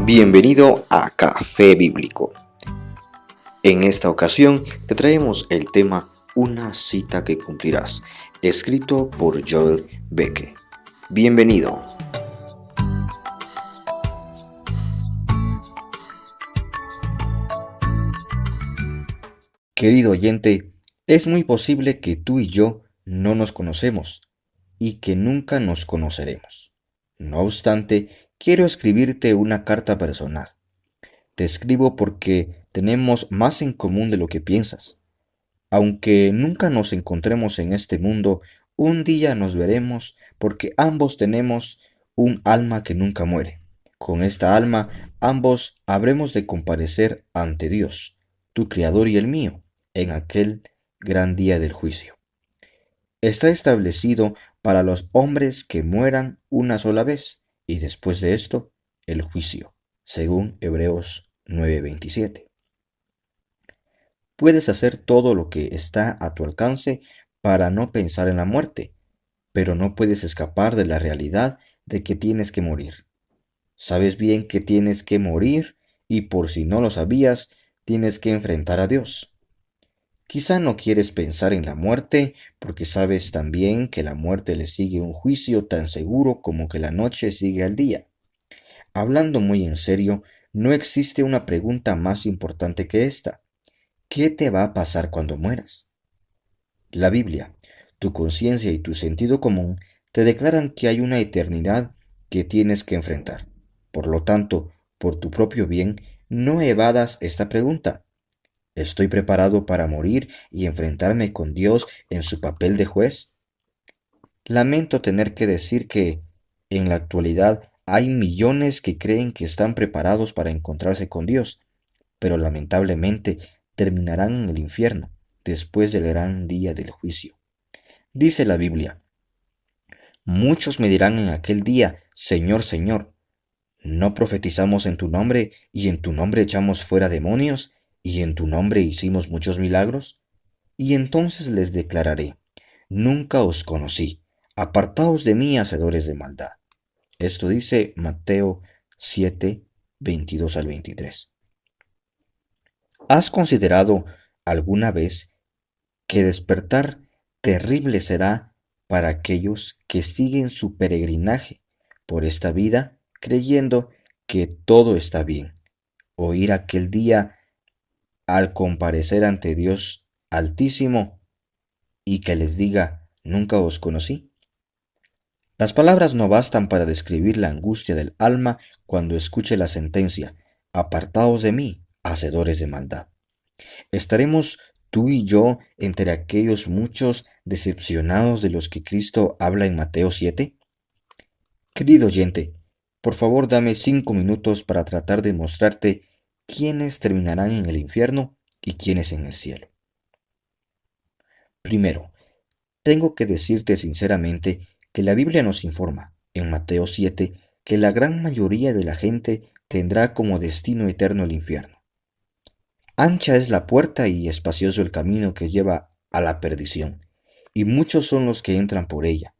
Bienvenido a Café Bíblico. En esta ocasión te traemos el tema Una cita que cumplirás, escrito por Joel Becke. Bienvenido. Querido oyente, es muy posible que tú y yo no nos conocemos y que nunca nos conoceremos. No obstante, quiero escribirte una carta personal. Te escribo porque tenemos más en común de lo que piensas. Aunque nunca nos encontremos en este mundo, un día nos veremos porque ambos tenemos un alma que nunca muere. Con esta alma, ambos habremos de comparecer ante Dios, tu Creador y el mío, en aquel gran día del juicio. Está establecido para los hombres que mueran una sola vez, y después de esto, el juicio, según Hebreos 9:27. Puedes hacer todo lo que está a tu alcance para no pensar en la muerte, pero no puedes escapar de la realidad de que tienes que morir. Sabes bien que tienes que morir y por si no lo sabías, tienes que enfrentar a Dios. Quizá no quieres pensar en la muerte porque sabes también que la muerte le sigue un juicio tan seguro como que la noche sigue al día. Hablando muy en serio, no existe una pregunta más importante que esta. ¿Qué te va a pasar cuando mueras? La Biblia, tu conciencia y tu sentido común te declaran que hay una eternidad que tienes que enfrentar. Por lo tanto, por tu propio bien, no evadas esta pregunta. ¿Estoy preparado para morir y enfrentarme con Dios en su papel de juez? Lamento tener que decir que, en la actualidad, hay millones que creen que están preparados para encontrarse con Dios, pero lamentablemente terminarán en el infierno después del gran día del juicio. Dice la Biblia, muchos me dirán en aquel día, Señor, Señor, ¿no profetizamos en tu nombre y en tu nombre echamos fuera demonios y en tu nombre hicimos muchos milagros? Y entonces les declararé, nunca os conocí, apartaos de mí, hacedores de maldad. Esto dice Mateo 7, 22 al 23. ¿Has considerado alguna vez que despertar terrible será para aquellos que siguen su peregrinaje por esta vida creyendo que todo está bien? Oír aquel día al comparecer ante Dios Altísimo y que les diga, nunca os conocí. Las palabras no bastan para describir la angustia del alma cuando escuche la sentencia, apartaos de mí, hacedores de maldad. ¿Estaremos tú y yo entre aquellos muchos decepcionados de los que Cristo habla en Mateo 7? Querido oyente, por favor dame 5 minutos para tratar de mostrarte quiénes terminarán en el infierno y quiénes en el cielo. Primero, tengo que decirte sinceramente que la Biblia nos informa, en Mateo 7, que la gran mayoría de la gente tendrá como destino eterno el infierno. Ancha es la puerta y espacioso el camino que lleva a la perdición, y muchos son los que entran por ella,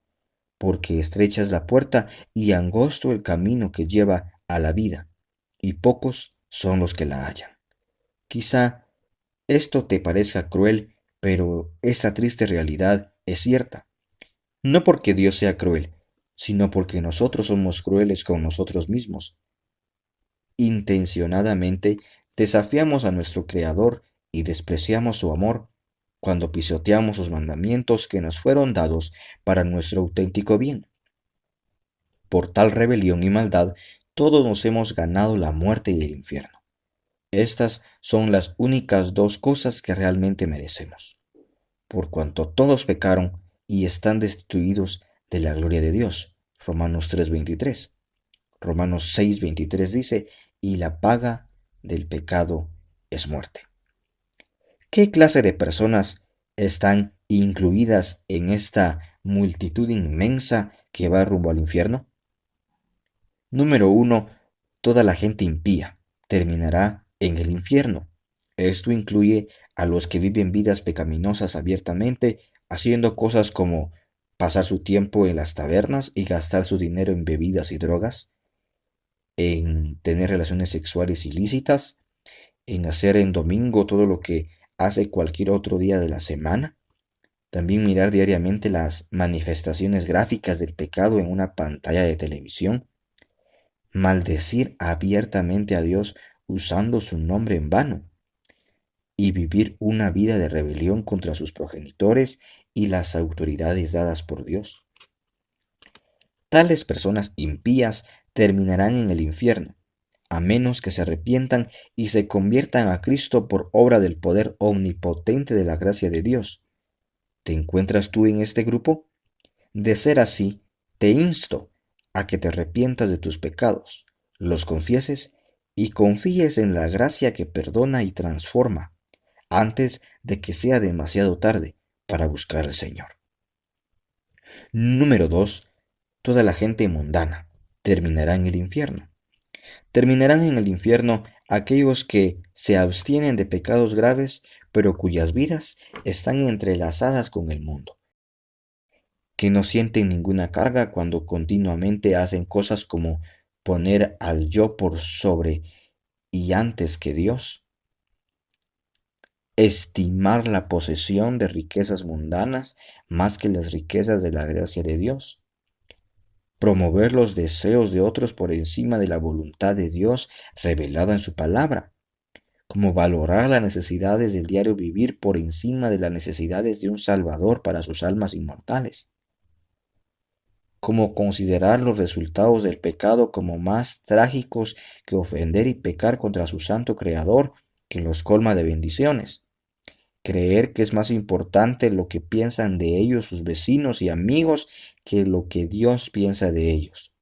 porque estrecha es la puerta y angosto el camino que lleva a la vida, y pocos son los que la hallan. Quizá esto te parezca cruel, pero esta triste realidad es cierta. No porque Dios sea cruel, sino porque nosotros somos crueles con nosotros mismos. Intencionadamente desafiamos a nuestro Creador y despreciamos su amor cuando pisoteamos sus mandamientos que nos fueron dados para nuestro auténtico bien. Por tal rebelión y maldad, todos nos hemos ganado la muerte y el infierno. Estas son las únicas dos cosas que realmente merecemos, por cuanto todos pecaron y están destituidos de la gloria de Dios. Romanos 3:23. Romanos 6:23 dice, y la paga del pecado es muerte. ¿Qué clase de personas están incluidas en esta multitud inmensa que va rumbo al infierno? Número 1. Toda la gente impía terminará en el infierno. Esto incluye a los que viven vidas pecaminosas abiertamente, haciendo cosas como pasar su tiempo en las tabernas y gastar su dinero en bebidas y drogas, en tener relaciones sexuales ilícitas, en hacer en domingo todo lo que hace cualquier otro día de la semana. También mirar diariamente las manifestaciones gráficas del pecado en una pantalla de televisión. Maldecir abiertamente a Dios usando su nombre en vano. Y vivir una vida de rebelión contra sus progenitores y las autoridades dadas por Dios. Tales personas impías terminarán en el infierno, a menos que se arrepientan y se conviertan a Cristo por obra del poder omnipotente de la gracia de Dios. ¿Te encuentras tú en este grupo? De ser así, te insto a que te arrepientas de tus pecados, los confieses y confíes en la gracia que perdona y transforma, antes de que sea demasiado tarde para buscar al Señor. Número 2. Toda la gente mundana terminará en el infierno. Terminarán en el infierno aquellos que se abstienen de pecados graves, pero cuyas vidas están entrelazadas con el mundo, que no sienten ninguna carga cuando continuamente hacen cosas como poner al yo por sobre y antes que Dios, estimar la posesión de riquezas mundanas más que las riquezas de la gracia de Dios, promover los deseos de otros por encima de la voluntad de Dios revelada en su palabra, como valorar las necesidades del diario vivir por encima de las necesidades de un Salvador para sus almas inmortales, como considerar los resultados del pecado como más trágicos que ofender y pecar contra su santo Creador, que los colma de bendiciones, creer que es más importante lo que piensan de ellos sus vecinos y amigos que lo que Dios piensa de ellos.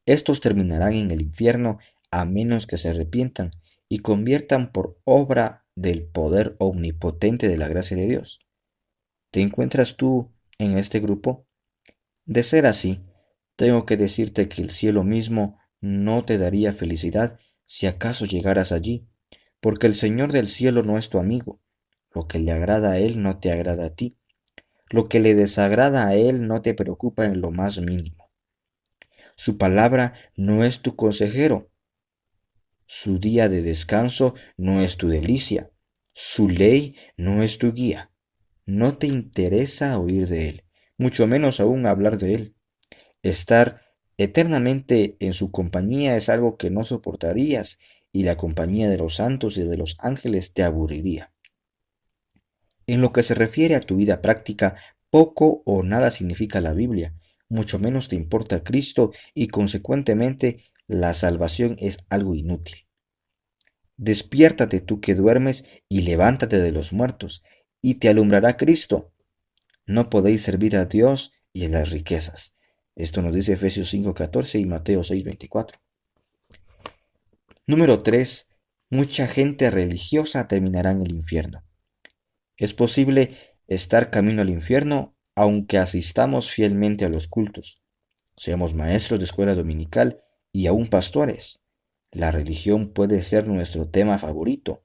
Estos terminarán en el infierno a menos que se arrepientan y conviertan por obra del poder omnipotente de la gracia de Dios. ¿Te encuentras tú en este grupo? De ser así, tengo que decirte que el cielo mismo no te daría felicidad si acaso llegaras allí, porque el Señor del cielo no es tu amigo. Lo que le agrada a Él no te agrada a ti. Lo que le desagrada a Él no te preocupa en lo más mínimo. Su palabra no es tu consejero. Su día de descanso no es tu delicia. Su ley no es tu guía. No te interesa oír de Él, mucho menos aún hablar de Él. Estar eternamente en su compañía es algo que no soportarías, y la compañía de los santos y de los ángeles te aburriría. En lo que se refiere a tu vida práctica, poco o nada significa la Biblia, mucho menos te importa Cristo y consecuentemente la salvación es algo inútil. Despiértate tú que duermes y levántate de los muertos, y te alumbrará Cristo. No podéis servir a Dios y a las riquezas. Esto nos dice Efesios 5:14 y Mateo 6:24. Número 3. Mucha gente religiosa terminará en el infierno. Es posible estar camino al infierno aunque asistamos fielmente a los cultos, seamos maestros de escuela dominical y aún pastores. La religión puede ser nuestro tema favorito.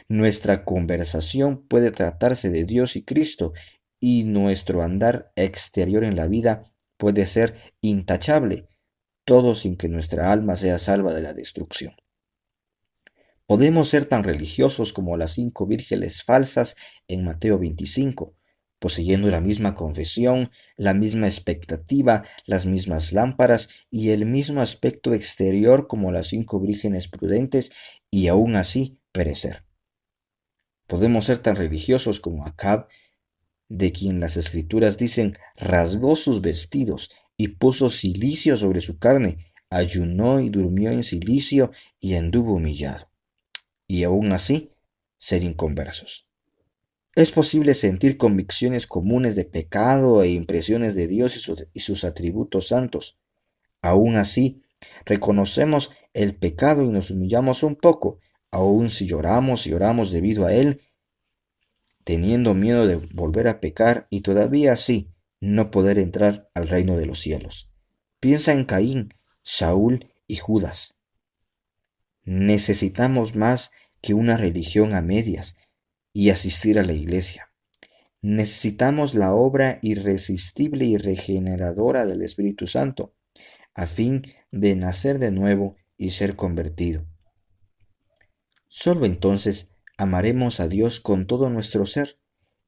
Nuestra conversación puede tratarse de Dios y Cristo, y nuestro andar exterior en la vida puede ser intachable, todo sin que nuestra alma sea salva de la destrucción. Podemos ser tan religiosos como las 5 vírgenes falsas en Mateo 25, poseyendo la misma confesión, la misma expectativa, las mismas lámparas y el mismo aspecto exterior como las 5 vírgenes prudentes, y aún así perecer. Podemos ser tan religiosos como Acab, de quien las escrituras dicen rasgó sus vestidos y puso cilicio sobre su carne, ayunó y durmió en cilicio y anduvo humillado, y aún así ser inconversos. Es posible sentir convicciones comunes de pecado e impresiones de Dios y sus atributos santos. Aún así, reconocemos el pecado y nos humillamos un poco, aun si lloramos y oramos debido a él, teniendo miedo de volver a pecar y todavía así no poder entrar al reino de los cielos. Piensa en Caín, Saúl y Judas. Necesitamos más que una religión a medias y asistir a la iglesia. Necesitamos la obra irresistible y regeneradora del Espíritu Santo. a fin de nacer de nuevo y ser convertido. Solo entonces amaremos a Dios con todo nuestro ser.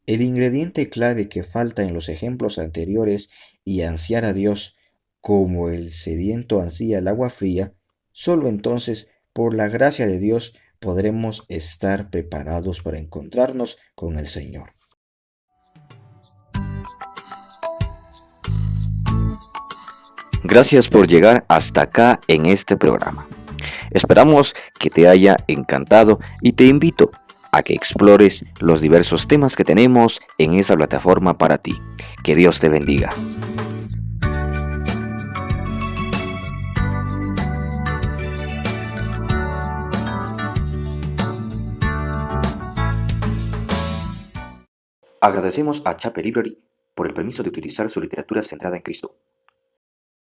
El ingrediente clave que falta en los ejemplos anteriores y ansiar a Dios como el sediento ansía el agua fría, solo entonces, por la gracia de Dios, podremos estar preparados para encontrarnos con el Señor. Gracias por llegar hasta acá en este programa. Esperamos que te haya encantado y te invito a que explores los diversos temas que tenemos en esa plataforma para ti. Que Dios te bendiga. Agradecemos a Chapel Library por el permiso de utilizar su literatura centrada en Cristo.